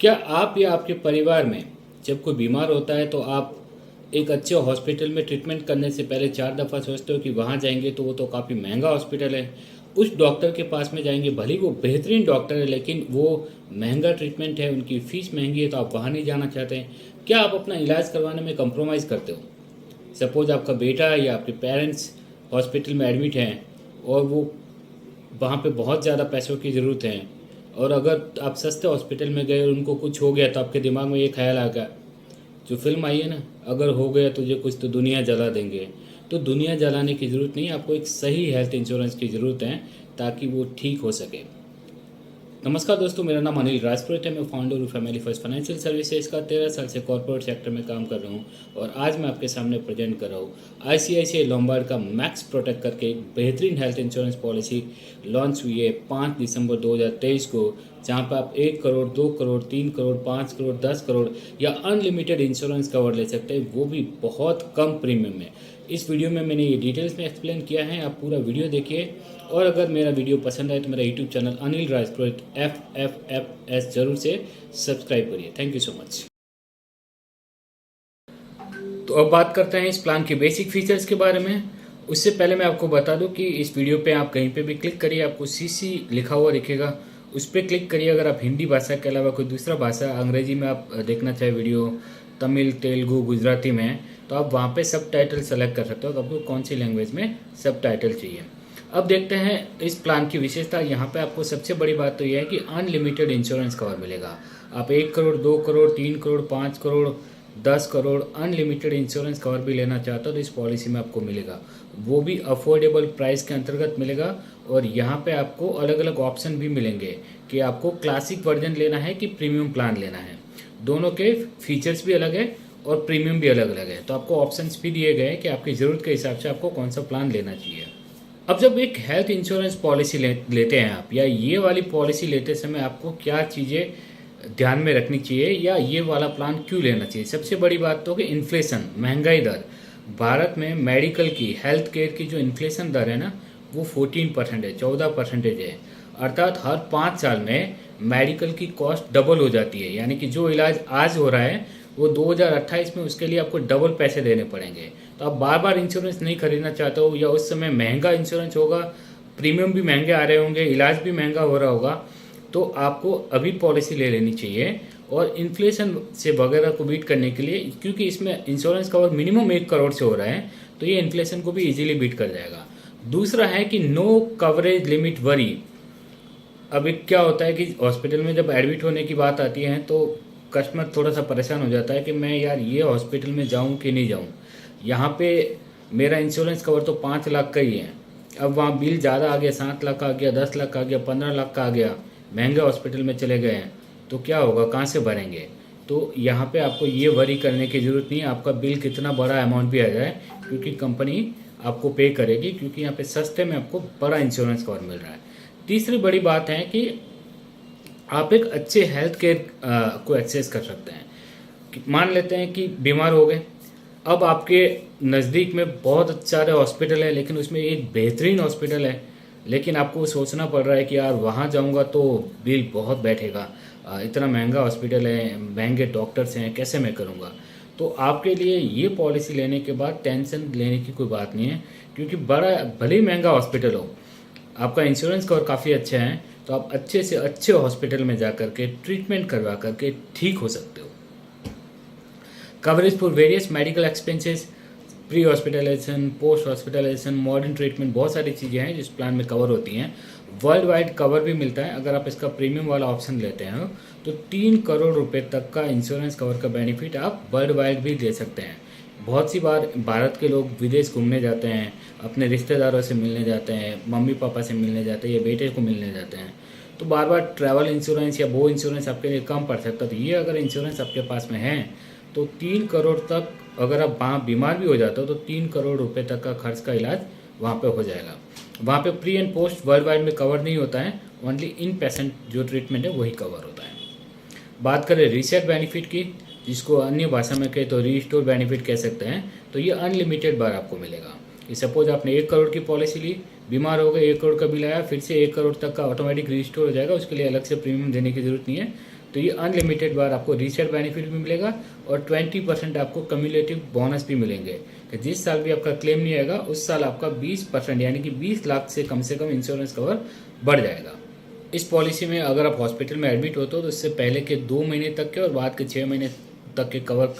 क्या आप या आपके परिवार में जब कोई बीमार होता है तो आप एक अच्छे हॉस्पिटल में ट्रीटमेंट करने से पहले 4 दफ़ा सोचते हो कि वहाँ जाएंगे तो वो तो काफ़ी महंगा हॉस्पिटल है, उस डॉक्टर के पास में जाएंगे, भले ही वो बेहतरीन डॉक्टर है लेकिन वो महंगा ट्रीटमेंट है, उनकी फ़ीस महंगी है तो आप वहाँ नहीं जाना चाहते हैं? क्या आप अपना इलाज करवाने में कंप्रोमाइज़ करते हो? सपोज़ आपका बेटा या आपके पेरेंट्स हॉस्पिटल में एडमिट हैं और वो वहाँ पे बहुत ज़्यादा पैसों की ज़रूरत है, और अगर आप सस्ते हॉस्पिटल में गए और उनको कुछ हो गया तो आपके दिमाग में ये ख्याल आ गया, जो फिल्म आई है ना, अगर हो गया तुझे कुछ तो दुनिया जला देंगे। तो दुनिया जलाने की ज़रूरत नहीं है, आपको एक सही हेल्थ इंश्योरेंस की ज़रूरत है ताकि वो ठीक हो सके। नमस्कार दोस्तों, मेरा नाम अनिल राजपुरोहित है। मैं फाउंडर हूँ फैमिली फर्स्ट फाइनेंशियल सर्विसेज का। 13 साल से कॉर्पोरेट सेक्टर में काम कर रहा हूँ और आज मैं आपके सामने प्रेजेंट कर रहा हूँ आईसीआईसीआई लोम्बार्ड का मैक्स प्रोटेक्ट करके एक बेहतरीन हेल्थ इंश्योरेंस पॉलिसी लॉन्च हुई है 5 दिसंबर 2023 को, जहाँ पर आप 1 करोड़, 2 करोड़, 3 करोड़, 5 करोड़, 10 करोड़ या अनलिमिटेड इंश्योरेंस कवर ले सकते हैं, वो भी बहुत कम प्रीमियम में। इस वीडियो में मैंने ये डिटेल्स में एक्सप्लेन किया है, आप पूरा वीडियो देखिए। और अगर मेरा वीडियो पसंद आए तो मेरा यूट्यूब चैनल अनिल राजपुरोहित FFFS जरूर से सब्सक्राइब करिए। Thank you so much. तो अब बात करते हैं इस प्लान के बेसिक फीचर्स के बारे में। उससे पहले मैं आपको बता दूं कि इस वीडियो पे आप कहीं पे भी क्लिक करिए, आपको CC लिखा हुआ दिखेगा, उस पर क्लिक करिए। अगर आप हिंदी भाषा के अलावा कोई दूसरा भाषा, अंग्रेजी में आप देखना चाहे वीडियो, तमिल, तेलुगु, गुजराती में, तो आप वहाँ पे सब टाइटल सेलेक्ट कर सकते हो, आपको कौन सी लैंग्वेज में सब टाइटल चाहिए। अब देखते हैं इस प्लान की विशेषता। यहाँ पे आपको सबसे बड़ी बात तो यह है कि अनलिमिटेड इंश्योरेंस कवर मिलेगा। आप 1 crore, 2 crore, 3 crore, 5 crore, 10 crore unlimited insurance cover भी लेना चाहते हो तो इस पॉलिसी में आपको मिलेगा, वो भी अफोर्डेबल प्राइस के अंतर्गत मिलेगा। और यहाँ पे आपको अलग अलग ऑप्शन भी मिलेंगे कि आपको क्लासिक वर्जन लेना है कि प्रीमियम प्लान लेना है। दोनों के फीचर्स भी अलग है और प्रीमियम भी अलग अलग है, तो आपको ऑप्शंस भी दिए गए हैं कि आपकी ज़रूरत के हिसाब से आपको कौन सा प्लान लेना चाहिए। अब जब एक हेल्थ इंश्योरेंस पॉलिसी लेते हैं आप, या ये वाली पॉलिसी लेते समय आपको क्या चीज़ें ध्यान में रखनी चाहिए या ये वाला प्लान क्यों लेना चाहिए? सबसे बड़ी बात तो कि इन्फ्लेशन, महंगाई दर। भारत में मेडिकल की, हेल्थ केयर की जो इन्फ्लेशन दर है ना, वो 14% है, 14% है। अर्थात हर 5 साल में मेडिकल की कॉस्ट डबल हो जाती है, यानी कि जो इलाज आज हो रहा है वो 2028 में उसके लिए आपको डबल पैसे देने पड़ेंगे। तो आप बार बार इंश्योरेंस नहीं खरीदना चाहते हो, या उस समय महंगा इंश्योरेंस होगा, प्रीमियम भी महंगे आ रहे होंगे, इलाज भी महंगा हो रहा होगा, तो आपको अभी पॉलिसी ले लेनी चाहिए। और इन्फ्लेशन से वगैरह को बीट करने के लिए, क्योंकि इसमें इंश्योरेंस कवर मिनिमम 1 करोड़ से हो रहा है, तो ये इन्फ्लेशन को भी इजीली बीट कर जाएगा। दूसरा है कि नो कवरेज लिमिट वरी। अब एक क्या होता है कि हॉस्पिटल में जब एडमिट होने की बात आती है तो कस्टमर थोड़ा सा परेशान हो जाता है कि मैं यार ये हॉस्पिटल में जाऊं कि नहीं जाऊं। यहाँ पे मेरा इंश्योरेंस कवर तो 5 लाख का ही है, अब वहाँ बिल ज़्यादा आ गया, 7 लाख का आ गया, 10 लाख का आ गया, 15 लाख का आ गया, महंगे हॉस्पिटल में चले गए हैं, तो क्या होगा, कहाँ से भरेंगे? तो यहाँ पे आपको ये वरी करने की ज़रूरत नहीं है, आपका बिल कितना बड़ा अमाउंट भी आ जाए, क्योंकि कंपनी आपको पे करेगी, क्योंकि यहाँ पे सस्ते में आपको बड़ा इंश्योरेंस कवर मिल रहा है। तीसरी बड़ी बात है कि आप एक अच्छे हेल्थ केयर को एक्सेस कर सकते हैं। मान लेते हैं कि बीमार हो गए, अब आपके नज़दीक में बहुत सारे हॉस्पिटल है, लेकिन उसमें एक बेहतरीन हॉस्पिटल है, लेकिन आपको सोचना पड़ रहा है कि यार वहाँ जाऊँगा तो बिल बहुत बैठेगा, इतना महंगा हॉस्पिटल है, महंगे डॉक्टर्स हैं, कैसे मैं करूँगा? तो आपके लिए ये पॉलिसी लेने के बाद टेंशन लेने की कोई बात नहीं है, क्योंकि बड़ा भले ही महंगा हॉस्पिटल हो, आपका इंश्योरेंस कवर काफ़ी अच्छा है, तो आप अच्छे से अच्छे हॉस्पिटल में जा करके ट्रीटमेंट करवा करके ठीक हो सकते हो। Coverage for various medical expenses, pre hospitalisation, post hospitalisation, modern treatment, बहुत सारी चीज़ें हैं जिस प्लान में कवर होती हैं। वर्ल्ड वाइड कवर भी मिलता है। अगर आप इसका प्रीमियम वाला ऑप्शन लेते हैं तो 3 करोड़ रुपए तक का इंश्योरेंस कवर का बेनिफिट आप वर्ल्ड वाइड भी ले सकते हैं। बहुत सी बार भारत के लोग विदेश घूमने जाते हैं, अपने रिश्तेदारों से मिलने जाते हैं, मम्मी पापा से मिलने जाते हैं या बेटे को मिलने जाते हैं, तो बार बार ट्रैवल इंश्योरेंस या वो इंश्योरेंस आपके लिए कम पड़ सकता है। तो ये अगर इंश्योरेंस आपके पास में है तो 3 करोड़ तक, अगर आप वहाँ बीमार भी हो जाते हो तो 3 करोड़ रुपए तक का खर्च का इलाज वहाँ पे हो जाएगा। वहाँ पे pre and post world wide में कवर नहीं होता है, ओनली इन पेशेंट जो ट्रीटमेंट है वही कवर होता है। बात करें रीसेट बेनिफिट की, जिसको अन्य भाषा में कहे तो रीस्टोर बेनिफिट कह सकते हैं, तो ये अनलिमिटेड बार आपको मिलेगा। कि सपोज आपने 1 करोड़ की पॉलिसी ली, बीमार हो गए, 1 करोड़ का बिल आया, फिर से 1 करोड़ तक का ऑटोमेटिक रिस्टोर हो जाएगा, उसके लिए अलग से प्रीमियम देने की जरूरत नहीं है। तो ये अनलिमिटेड बार आपको रीसेट बेनिफिट भी मिलेगा और 20% आपको कम्युलेटिव बोनस भी मिलेंगे कि जिस साल भी आपका क्लेम नहीं आएगा उस साल आपका 20% यानी कि 20 लाख से कम इंश्योरेंस कवर बढ़ जाएगा। इस पॉलिसी में अगर आप हॉस्पिटल में एडमिट होते हो तो इससे पहले के 2 महीने तक के और बाद के 6 महीने तक के कवर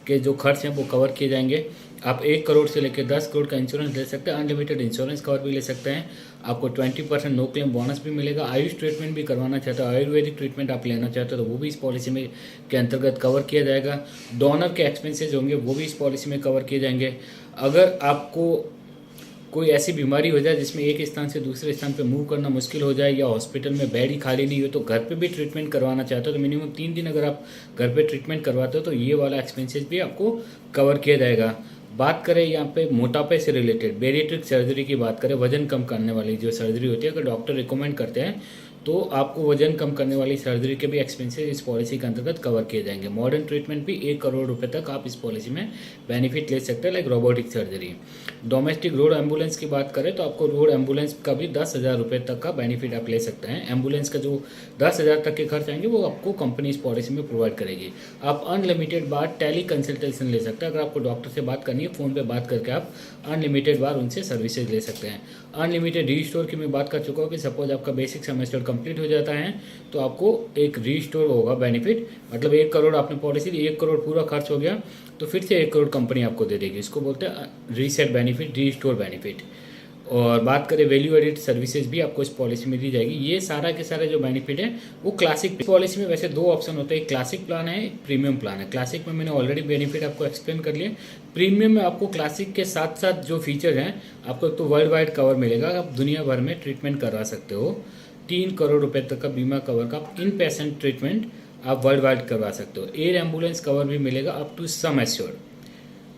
के जो खर्च हैं वो कवर किए जाएंगे। आप 1 करोड़ से लेकर 10 करोड़ का इंश्योरेंस ले सकते हैं, अनलिमिटेड इंश्योरेंस कवर भी ले सकते हैं। आपको 20% नो क्लेम बोनस भी मिलेगा। आयुष ट्रीटमेंट भी करवाना चाहते हो, आयुर्वेदिक ट्रीटमेंट आप लेना चाहते हो तो वो भी इस पॉलिसी में के अंतर्गत कवर किया जाएगा। डोनर के एक्सपेंसेज होंगे वो भी इस पॉलिसी में कवर किए जाएंगे। अगर आपको कोई ऐसी बीमारी हो जाए जिसमें एक स्थान से दूसरे स्थान पे मूव करना मुश्किल हो जाए या हॉस्पिटल में बेड ही खाली नहीं हो तो घर पे भी ट्रीटमेंट करवाना चाहते हो तो मिनिमम 3 दिन अगर आप घर पे ट्रीटमेंट करवाते हो तो ये वाला एक्सपेंसेस भी आपको कवर किया जाएगा। बात करें यहाँ पे मोटापे से रिलेटेड बेरिएट्रिक सर्जरी की बात करें, वजन कम करने वाली जो सर्जरी होती है, अगर डॉक्टर रिकमेंड करते हैं तो आपको वजन कम करने वाली सर्जरी के भी एक्सपेंसेस इस पॉलिसी के अंतर्गत कवर किए जाएंगे। मॉडर्न ट्रीटमेंट भी 1 करोड़ रुपए तक आप इस पॉलिसी में बेनिफिट ले सकते हैं, like robotic surgery. Domestic road ambulance की बात करें तो आपको रोड एम्बुलेंस का भी 10,000 रुपये तक का बेनिफिट आप ले सकते हैं। एम्बुलेंस का जो 10,000 तक के खर्च आएंगे वो आपको कंपनी इस पॉलिसी में प्रोवाइड करेगी। आप अनलिमिटेड बार टेली कंसल्टेशन ले सकते हैं। अगर आपको डॉक्टर से बात करनी है फ़ोन पर बात करके आप अनलिमिटेड बार उनसे सर्विसेज ले सकते हैं। अनलिमिटेड रीस्टोर की मैं बात कर चुका हूँ कि सपोज आपका बेसिक सेमेस्टर कंप्लीट हो जाता है तो आपको एक रीस्टोर होगा बेनिफिट, मतलब 1 करोड़ आपने पॉलिसी ली, 1 करोड़ पूरा खर्च हो गया तो फिर से 1 करोड़ कंपनी आपको दे देगी। इसको बोलते हैं रीसेट बेनिफिट, रीस्टोर बेनिफिट। और बात करें वैल्यू एडिड सर्विसेज भी आपको इस पॉलिसी में दी जाएगी। ये सारा के सारे जो बेनिफिट है वो क्लासिक पॉलिसी में वैसे 2 ऑप्शन होते हैं, एक क्लासिक प्लान है, एक प्रीमियम प्लान है। क्लासिक में मैंने ऑलरेडी बेनिफिट आपको एक्सप्लेन कर लिया। प्रीमियम में आपको क्लासिक के साथ साथ जो फीचर हैं आपको एक तो वर्ल्ड वाइड कवर मिलेगा, आप दुनिया भर में ट्रीटमेंट करवा सकते हो। 3 करोड़ रुपए तक का बीमा कवर का इन पेशेंट ट्रीटमेंट आप वर्ल्ड वाइड करवा सकते हो। एयर एम्बुलेंस कवर भी मिलेगा अप टू सम एश्योर्ड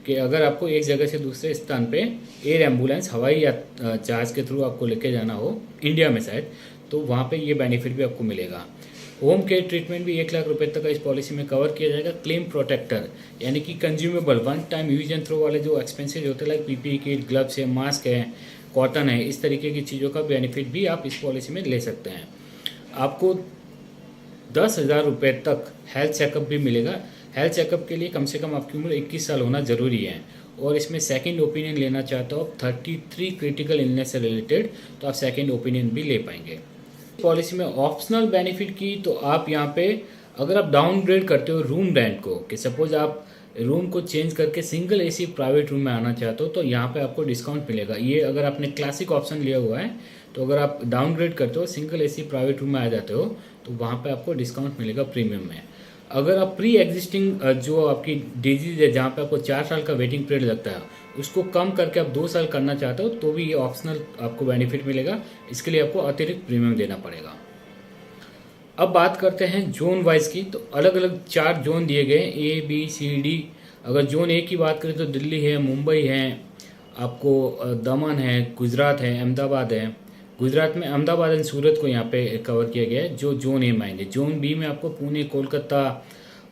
कि अगर आपको एक जगह से दूसरे स्थान पे एयर एम्बुलेंस हवाई या जहाज़ के थ्रू आपको लेके जाना हो इंडिया में शायद, तो वहाँ पे ये बेनिफिट भी आपको मिलेगा। होम केयर ट्रीटमेंट भी 1 लाख रुपए तक का इस पॉलिसी में कवर किया जाएगा। क्लेम प्रोटेक्टर यानी कि consumable one time use and throw वाले जो एक्सपेंसेज होते हैं लाइक पीपीई किट, ग्लव्स है, मास्क है, कॉटन है, इस तरीके की चीज़ों का बेनिफिट भी आप इस पॉलिसी में ले सकते हैं। आपको 10,000 रुपये तक हेल्थ चेकअप भी मिलेगा। हेल्थ चेकअप के लिए कम से कम आपकी उम्र 21 साल होना ज़रूरी है और इसमें सेकंड ओपिनियन लेना चाहते हो आप 33 क्रिटिकल इलनेस से रिलेटेड तो आप सेकंड ओपिनियन भी ले पाएंगे। पॉलिसी में ऑप्शनल बेनिफिट की तो आप यहाँ पे अगर आप डाउनग्रेड करते हो रूम रेंट को कि सपोज आप रूम को चेंज करके सिंगल एसी प्राइवेट रूम में आना चाहते हो तो यहाँ पे आपको डिस्काउंट मिलेगा। ये अगर आपने क्लासिक ऑप्शन लिया हुआ है तो अगर आप डाउनग्रेड करते हो सिंगल एसी प्राइवेट रूम में आ जाते हो तो वहाँ पे आपको डिस्काउंट मिलेगा प्रीमियम में। अगर आप प्री एग्जिस्टिंग जो आपकी डिजीज है जहाँ पे आपको 4 साल का वेटिंग पीरियड लगता है उसको कम करके आप 2 साल करना चाहते हो तो भी ये ऑप्शनल आपको बेनिफिट मिलेगा। इसके लिए आपको अतिरिक्त प्रीमियम देना पड़ेगा। अब बात करते हैं जोन वाइज की, तो अलग अलग 4 जोन दिए गए हैं A B C D। अगर जोन A की बात करें तो दिल्ली है, मुंबई है, आपको दमन है, गुजरात है, अहमदाबाद है। गुजरात में अहमदाबाद एंड सूरत को यहाँ पे कवर किया गया है जो जोन ए में आएंगे। जोन बी में आपको पुणे, कोलकाता,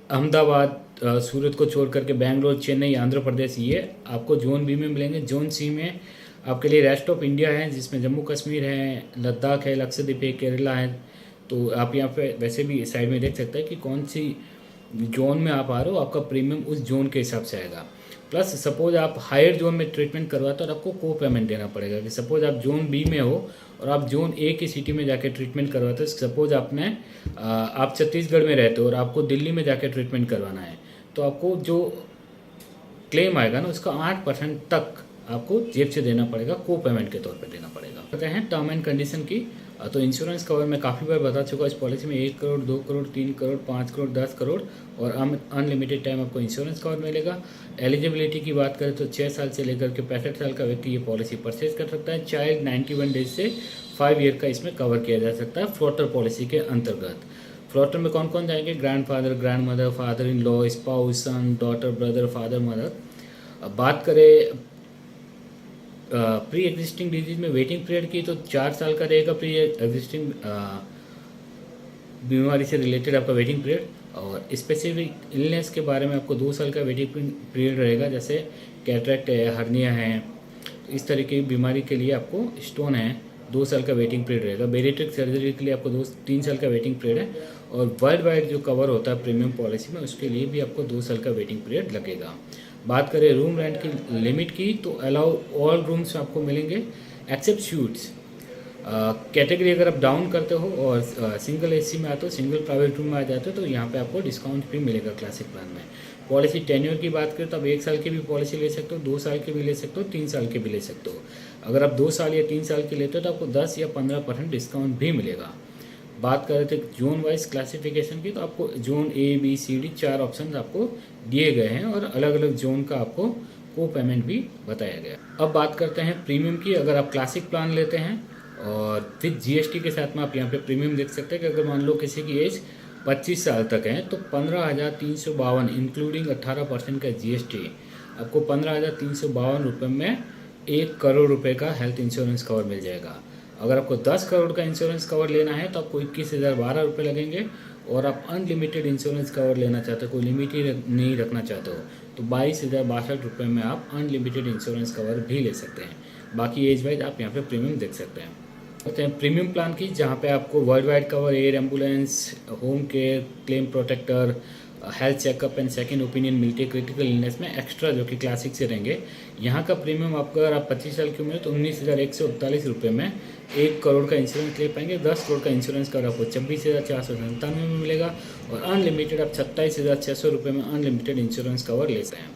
अहमदाबाद, सूरत को छोड़ करके बेंगलोर, चेन्नई, आंध्र प्रदेश ये आपको जोन बी में मिलेंगे। जोन सी में आपके लिए रेस्ट ऑफ इंडिया है जिसमें जम्मू कश्मीर है, लद्दाख है, लक्षद्वीप है, केरला है। तो आप यहाँ पे वैसे भी साइड में देख सकते हैं कि कौन सी जोन में आप आ रहे हो, आपका प्रीमियम उस जोन के हिसाब से आएगा। प्लस सपोज आप हायर जोन में ट्रीटमेंट करवाते हो और आपको को पेमेंट देना पड़ेगा कि सपोज आप जोन बी में हो और आप जोन ए की सिटी में जाके ट्रीटमेंट करवाते हो। सपोज आप छत्तीसगढ़ में रहते हो और आपको दिल्ली में जाके ट्रीटमेंट करवाना है तो आपको जो क्लेम आएगा ना उसका 8% तक आपको जेब से देना पड़ेगा, को पेमेंट के तौर पे देना पड़ेगा। कहते हैं टर्म एंड कंडीशन की, तो इंश्योरेंस कवर मैं काफ़ी बार बता चुका इस पॉलिसी में 1 करोड़, 2 करोड़, 3 करोड़, 5 करोड़, 10 करोड़ और अनलिमिटेड टाइम आपको इंश्योरेंस कवर मिलेगा। एलिजिबिलिटी की बात करें तो 6 साल से लेकर के 65 साल का व्यक्ति ये पॉलिसी परचेज कर सकता है। चाइल्ड 91 डेज से 5 ईयर का इसमें कवर किया जा सकता है फ्लोटर पॉलिसी के अंतर्गत। फ्लोटर में कौन कौन जाएंगे? Grandfather, grandmother, father in law, spouse, son, daughter, brother, father, mother. अब बात करें प्री एग्जिस्टिंग डिजीज में वेटिंग पीरियड की तो 4 साल का रहेगा प्री एग्जिस्टिंग बीमारी से रिलेटेड आपका वेटिंग पीरियड। और स्पेसिफिक इलनेस के बारे में आपको 2 साल का वेटिंग पीरियड रहेगा, जैसे कैटरेक्ट है, हर्निया है, इस तरीके की बीमारी के लिए आपको स्टोन है 2 साल का वेटिंग पीरियड रहेगा। बेरिएट्रिक सर्जरी के लिए आपको 3 साल का वेटिंग पीरियड है, और वर्ल्ड वाइड जो कवर होता है प्रीमियम पॉलिसी में उसके लिए भी आपको 2 साल का वेटिंग पीरियड लगेगा। बात करें रूम रेंट की लिमिट की, तो अलाउ ऑल रूम्स आपको मिलेंगे एक्सेप्ट स्यूट्स। कैटेगरी अगर आप डाउन करते हो और सिंगल एसी में आते हो, सिंगल प्राइवेट रूम में आ जाते हो, तो यहाँ पे आपको डिस्काउंट भी मिलेगा क्लासिक प्लान में। पॉलिसी टेन्योर की बात करें तो आप 1 साल की भी पॉलिसी ले सकते हो, 2 साल की भी ले सकते हो, 3 साल की भी ले सकते हो। अगर आप 2 साल या 3 साल की लेते हो तो आपको 10 या 15% डिस्काउंट भी मिलेगा। बात कर रहे थे जोन वाइज क्लासिफिकेशन की, तो आपको zone A, B, C, D 4 option आपको दिए गए हैं, और अलग अलग जोन का आपको को पेमेंट भी बताया गया। अब बात करते हैं प्रीमियम की। अगर आप क्लासिक प्लान लेते हैं और विद GST के साथ में आप यहाँ पे प्रीमियम देख सकते हैं कि अगर मान लो किसी की एज 25 साल तक है तो 15,352 इंक्लूडिंग 18% का GST आपको 15,352 रुपये में 1 करोड़ रुपए का हेल्थ इंश्योरेंस कवर मिल जाएगा। अगर आपको 10 करोड़ का इंश्योरेंस कवर लेना है तो आपको 21,012 रुपये लगेंगे, और आप अनलिमिटेड इंश्योरेंस कवर लेना चाहते हो, कोई लिमिट ही नहीं रखना चाहते हो, तो 22,062 रुपये में आप अनलिमिटेड इंश्योरेंस कवर भी ले सकते हैं। बाकी एज वाइज आप यहाँ पे प्रीमियम देख सकते हैं। करते हैं प्रीमियम प्लान की, जहाँ पे आपको worldwide cover, air ambulance, home care, claim protector, health checkup and second opinion मिलती है क्रिटिकल इलनेस में एक्स्ट्रा, जो कि क्लासिक से रहेंगे। यहाँ का प्रीमियम आपको अगर आप 25 साल की उम्र है तो 19,141 रुपये में 1 करोड़ का इंश्योरेंस ले पाएंगे। 10 करोड़ का इंश्योरेंस कवर आपको 26,497 में मिलेगा, और अनलिमिटेड आप 27,600 रुपये में अनलिमिटेड इंश्योरेंस कवर ले सकते हैं।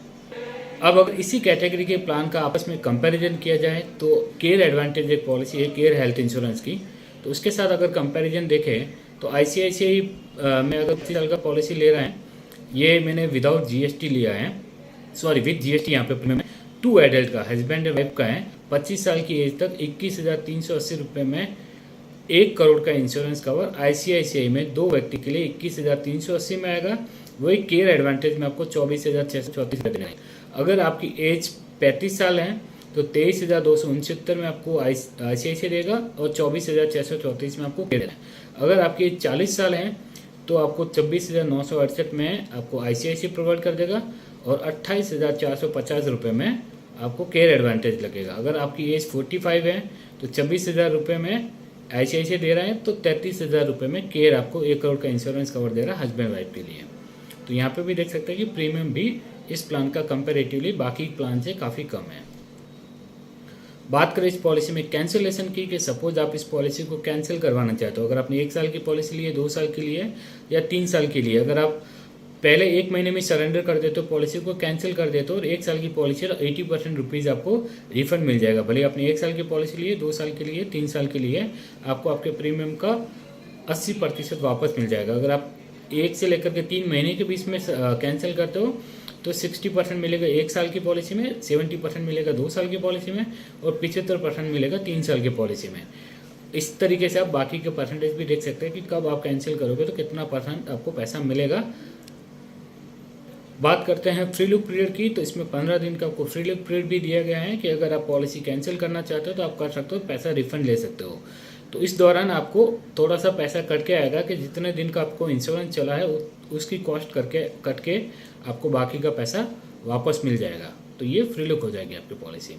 अब अगर इसी कैटेगरी के प्लान का आपस में कंपैरिजन किया जाए तो केयर एडवांटेज एक पॉलिसी है केयर हेल्थ इंश्योरेंस की, तो उसके साथ अगर कंपैरिजन देखें तो ICICI में अगर 30 साल का पॉलिसी ले रहे हैं, ये मैंने विदाउट GST लिया है, सॉरी विद GST यहाँ पे प्रीमियम 2 एडल्ट का, हस्बैंड एंड वाइफ का है, 25 साल की एज तक 21,380 रुपये में 1 करोड़ का इंश्योरेंस कवर। ICICI में 2 व्यक्ति के लिए 21,380 में आएगा, वही केयर एडवांटेज में आपको 24,634 देना है। अगर आपकी एज 35 साल है तो 23,269 में आपको ICICI देगा, और 24,634 में आपको केयर देना है। अगर आपकी एज 40 साल है तो आपको 26,968 में आपको ICICI प्रोवाइड कर देगा, और 28,450 रुपये में आपको केयर एडवांटेज लगेगा। अगर आपकी एज 45 है तो 26,000 रुपये में ICICI दे रहा है, तो 33,000 रुपये में केयर आपको 1 करोड़ का इंश्योरेंस कवर दे रहा है हस्बैंड वाइफ के लिए। तो यहाँ पे भी देख सकते हैं कि प्रीमियम भी इस प्लान का कंपैरेटिवली बाकी प्लान से काफ़ी कम है। बात करें इस पॉलिसी में कैंसिलेशन की, कि सपोज आप इस पॉलिसी को कैंसिल करवाना चाहते हो, अगर आपने 1 साल की पॉलिसी ली है, 2 साल के लिए या 3 साल के लिए, अगर आप पहले 1 महीने में सरेंडर कर देते हो, पॉलिसी को कैंसिल कर देते हो, और 1 साल की पॉलिसी है तो 80% रुपीज़ आपको रिफंड मिल जाएगा। भले आपने 1 साल की पॉलिसी ली है, 2 साल के लिए, 3 साल के लिए, आपको आपके प्रीमियम का 80% वापस मिल जाएगा। अगर आप 1 से लेकर के 3 महीने के बीच में कैंसिल करते हो तो 60% मिलेगा 1 साल की पॉलिसी में, 70% मिलेगा 2 साल की पॉलिसी में, और 75% मिलेगा 3 साल की पॉलिसी में। इस तरीके से आप बाकी के परसेंटेज भी देख सकते हैं कि कब आप कैंसिल करोगे तो कितना % आपको पैसा मिलेगा। बात करते हैं फ्री लुक पीरियड की, तो इसमें 15 दिन का आपको फ्री लुक पीरियड भी दिया गया है कि अगर आप पॉलिसी कैंसिल करना चाहते हो तो आप कर सकते हो, पैसा रिफंड ले सकते हो। तो इस दौरान आपको थोड़ा सा पैसा कट के आएगा कि जितने दिन का आपको इंश्योरेंस चला है उसकी कॉस्ट कट के आपको बाकी का पैसा वापस मिल जाएगा। तो ये फ्री लुक हो जाएगी आपकी पॉलिसी।